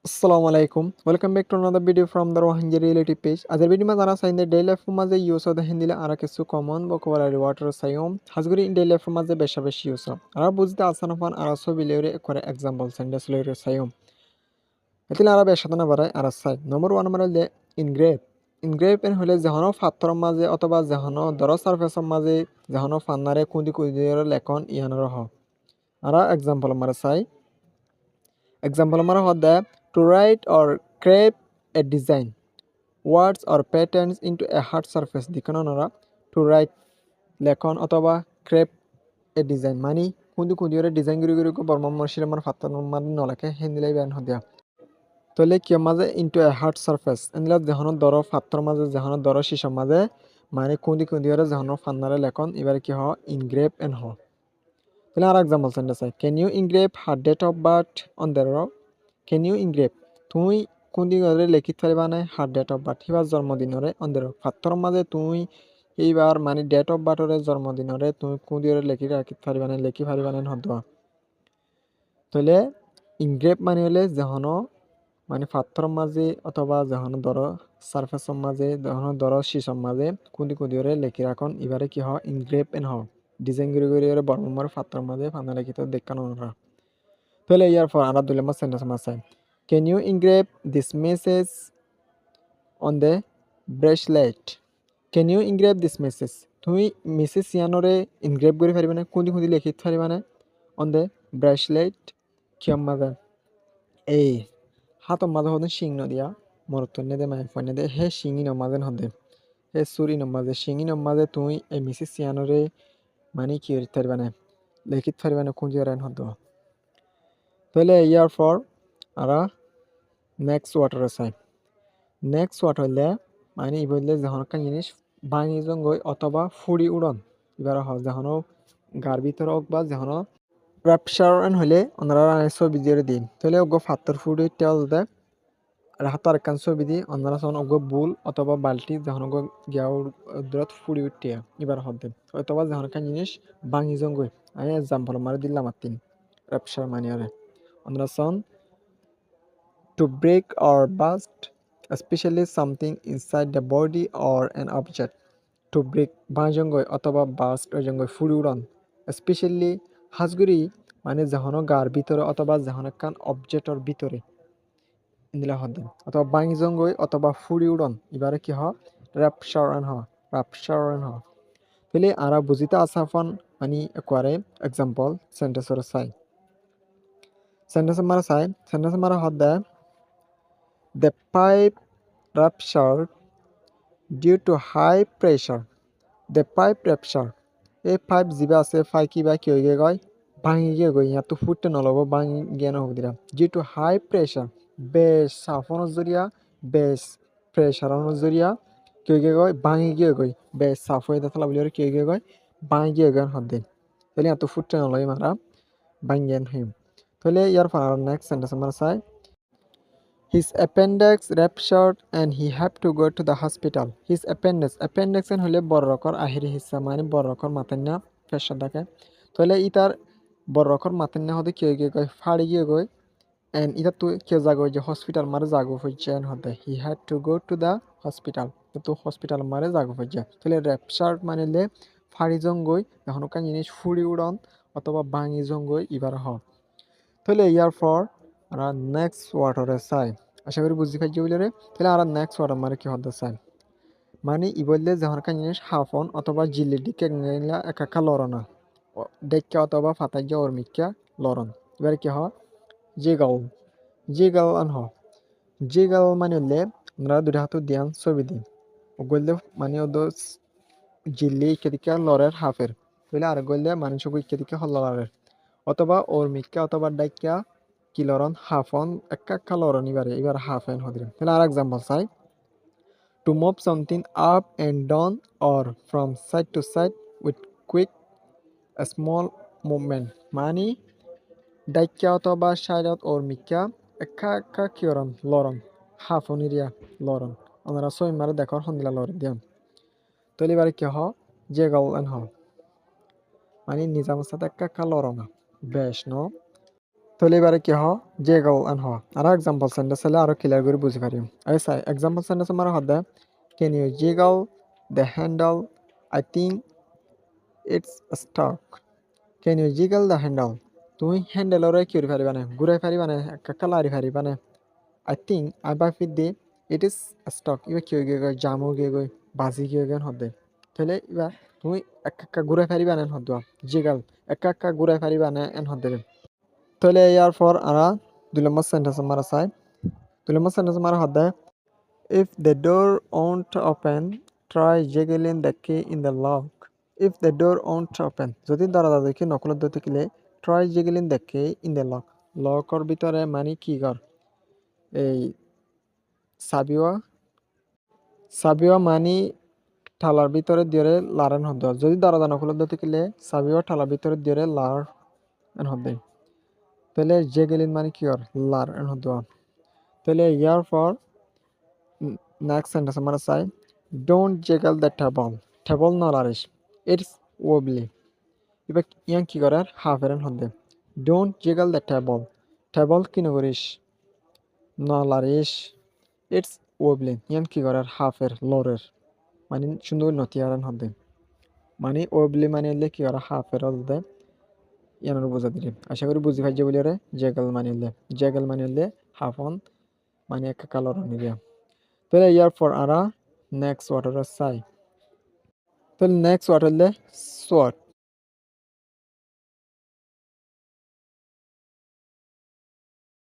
Assalamu alaikum. Welcome back to another video from the Rohingya Reality page. Other video में जाना चाहिए daily life में जे use होता है हिंदी ले आरा किस्सु common vocabulary water sayom hazguri in daily life में जे बेशा बेशी use आरा बुझते आसान फन आरा सो बिलेवरे एक example sentence लेवरे sayom এতিলে আরা বেশাতনা বাড়ায় আরা চাই নম্বর 1 নম্বর হলে ইনগ্রেভ ইনগ্রেভ এন হলে যেহনো ফাত্তর মাঝে অথবা যেহনো দর সারফেসর মাঝে যেহনো ফান্নারে কুঁদি কুঁদির লেখন ইয়ানোর হ আরা এক্সাম্পল মারা চাই এক্সাম্পল মারা হদে to write or create a design words or patterns into a hard surface দিখানো নরা to write লেখন অথবা create a design মানে কুঁদি কুঁদিরে ডিজাইন গুরি গুরি বর্ম মশির আমার ফাত্তর মানে নলাকে হিন্দিলাই ব্যান হদিয়া তলে কিয় মাঝে ইনটু এ হার্ড সারফেস এনলা যেহন দর ফাত্তর মাঝে যেহন দর শিশর মাঝে মানে কুঁদি কুঁদিরে যেহন ফান্নারে লেখন এবারে কি হ ইনগ্রেভ এন হ তাহলে আর এক্সাম্পল সেন্টেন্স আছে can you engrave her date of birth on the rock can you engrave তুই কুঁদি করে লেখি পারিবা নাই হার ডেট অফ বার্থ হিবার জন্মদিনরে অন দ্য রক ফাত্তর মাঝে তুই এইবার মানে ডেট অফ বার্থরে জন্মদিনরে তুই কুঁদি করে লেখি রাখি পারিবা নাই লেখি পারিবা নাই হদ তাহলে ইনগ্রেভ মানে হলে যেহন মানে ফাত্তর মাঝে অথবা যখন ধর সারফেসর মাঝে যখন ধর শিশর মাঝে কুঁদি কুঁদিরে লেখি রাখন এবারে কি হয় ইনগ্রেভ এন হ ডিজাইন করে করে বর্মমার ফাত্তর মাঝে ফান্না লেখিত দেখানো ওরা তাহলে ইয়ার পর আমরা দুই নম্বর সেন্টেন্স মাঝে can you engrave this message on the bracelet can you engrave this message তুমি মেসেজ ইয়ানোরে ইনগ্রেভ করে পারিবা না কুঁদি কুঁদি লেখি পারিবা না অন দ্য ব্রেসলেট কিয়ম মাঝে এই হাতর মাঝে হতে শিং নদিয়া মরতন নেদে মাই ফোন নেদে হে শিঙি নমাজেন হদে হে সুরি নমাজে শিঙি নমাজে তুই এই মিসিস সিয়ানোরে মানে কি পারবে লেখিত পারবে না খুঁজে রান হদ তাহলে ইয়ার পর আরা নেক্সট ওয়াটার আছে নেক্সট ওয়াটার হইলে মানে ই বললে যখন একটা জিনিস ভাঙি জঙ্গই অথবা ফুড়ি উড়ন এবার হ যখন গার ভিতরে হোক বা যখন র্যাপসার হইলে ওনারা ছবি দিয়ে দিন তাহলে ওগো ফাত্তর ফুড়ি তেল দেয় হাতার কান ছবি দি অন্যরা যখন অগ্য বুল অথবা বালতি যখন গিয়াউর দূরত ফুড়ি উঠিয়া এবার হদ্দে অথবা যখন কান জিনিস ভাঙি জঙ্গই আমি এক্সাম্পল মারে দিলাম আর তিন র্যাপসার মানিয়ারে অন্যরা সন to break or burst especially something inside the body or an object to break ভাঙজঙ্গই অথবা বাস্ট জঙ্গই ফুড়ি উড়ন স্পেশালি হাজগুড়ি মানে যখন গার ভিতরে অথবা যখন কান অবজেক্টর ভিতরে ইন্দিলা হদ্দেন অথবা বাঙি জঙ্গই অথবা ফুড়ি উড়ন এবারে কি হ র্যাপসারন হ তাহলে আরা বুঝিতে আসাফন মানে একবারে এক্সাম্পল সেন্টেন্সর চাই সেন্টেন্স মারা হদ্দে the pipe ruptured due to high pressure the pipe ruptured এই পাইপ যিবা আছে ফাই কিবা কি হয়ে গয় ভাঙি গিয়ে গই ইয়াত তো ফুটতে নলব ভাঙি গিয়ে নহব দিরা ডিউ টু হাই প্রেশার বেশ সাফনের জরিয়া বেশ প্রেশারনের জরিয়া কি হয়ে গয় ভাঙি গিয়ে গই বেশ সাফ হয়ে দাতলা বলি কি হয়ে গয় ভাঙি গিয়ে গয় হদ্দে তাহলে ইয়াত তো ফুটতে নলই মারা ভাঙিয়ান হইম তাহলে ইয়ার পর নেক্সট সেন্টেন্স আমরা চাই His appendix ruptured and he had to go to the hospital. His appendix হলে বড়রকর আহিরি হিস্সা মানে বড়রকর মাথান্না পেশা থাকে তাহলে ইতার বড়রকর মাথান্না হতে কেউ গিয়ে গয় ফাড়ি গিয়ে গয় এন্ড ইতার তো কেউ জাগো যে হসপিটাল মারে জাগো হচ্ছে হতে he had to go to the hospital তো হসপিটাল মারে জাগো হচ্ছে তাহলে র্যাপচার্ড মানে লে ফাড়ি জঙ্গই যখন কান জিনিস ফুড়ি উড়ন অথবা ভাঙি জঙ্গই ইবার হ তাহলে ইয়ার পর আমরা নেক্সট ওয়াটারে চাই আশা করি বুঝতে পারছি বলে তাহলে আমরা নেক্সট ওয়াটার মানে কি হতে চাই মানে ই বললে যখন কান জিনিস হাফন অথবা জিল্লি ডিকে একা লড়না ডেক্কা অথবা ফাতাই যা অর্মিকা লড়ন এবার কি হয় জিগাল আন জিগাল মানে হলে আমরা দুটা হাত দিয়ান ছবি দিই গললে মানে ওদের জিল্লি ইকে লড়ের হাফের তাহলে আর গললে মানুষ ইকে লড়ারের অথবা অর্মিকা অথবা ডাইকা কিলরন হাফন একা লরন এবার হাফ এন হদিন তাহলে আর এক্সাম্পল চাই to move something up and down or from side to side with quick small movement মানে ডাইকা অথবা সাইডত ওর মিকা একা কিয়রন লরন হাফন এরিয়া লরন ওনারা ছয় মারে দেখর হন্দিলা লর দিয়াম তাহলে এবার কি হ যে গাল এন হ মানে নিজামের সাথে একা লরনা বেশ ন তাহলে এবারে কি হ জেগল এন হ আর এক্সাম্পল সেন্টেন্স হলে আরো ক্লিয়ার করে বুঝি পারিম আই সাই এক্সাম্পল সেন্টেন্স আমার হদে can you jiggle the handle I think it's stuck can you jiggle the handle তুমি হ্যান্ডেলরে কি করে পারিবা না ঘুরাই পারিবা না একা লারি পারিবা না I think I buy fit the it is stock ইবা কি হয়ে গেল জামু গিয়ে গই বাজি গিয়ে গেন হদে তাহলে এবার তুমি একা ঘুরাই পারিবা না হদ জিগল একা ঘুরাই পারিবা না এন হদে তাহলে ইয়ার পর আরা 2 নম্বর সেন্টেন্স মারা চাই 2 নম্বর সেন্টেন্স মারা হদে if the door won't open try jiggling the key in the lock if the door won't open যদি দরজা দেখি নকল দিতে গেলে try jiggling the key in the lock লকর ভিতরে মানে কি কর এই সাবিও মানে ঠালার ভিতরে দিয়ে লারেন হদ যদি দরজা নকল দিতে গেলে সাবিও ঠালার ভিতরে দিয়ে লার এন হদে তাহলে জেগেলিন মানে কি কর লার এন হদ তাহলে ইয়ার পর next sentence আমরা চাই don't jiggle the table নলারিস it's wobbly এবার ইয়াং কি করার হাফ এর হদে don't jiggle the table কি নকরিস নলারিস it's wobbly ইয়াং কি করার হাফ এর লরের মানে সুন্দর নতিয়ার হদে মানে wobbly মানে হলে কি করা হাফ এর হদে ইয়ানোর বোঝা দিলে আশা করি বুঝি পাইছে বলি রে জেগেল মানে হলে হাফ অন মানে একটা কালার নিবে তাহলে ইয়ার পর আরা নেক্সট ওয়াটার চাই তাহলে নেক্সট ওয়াটার হলে সোয়াট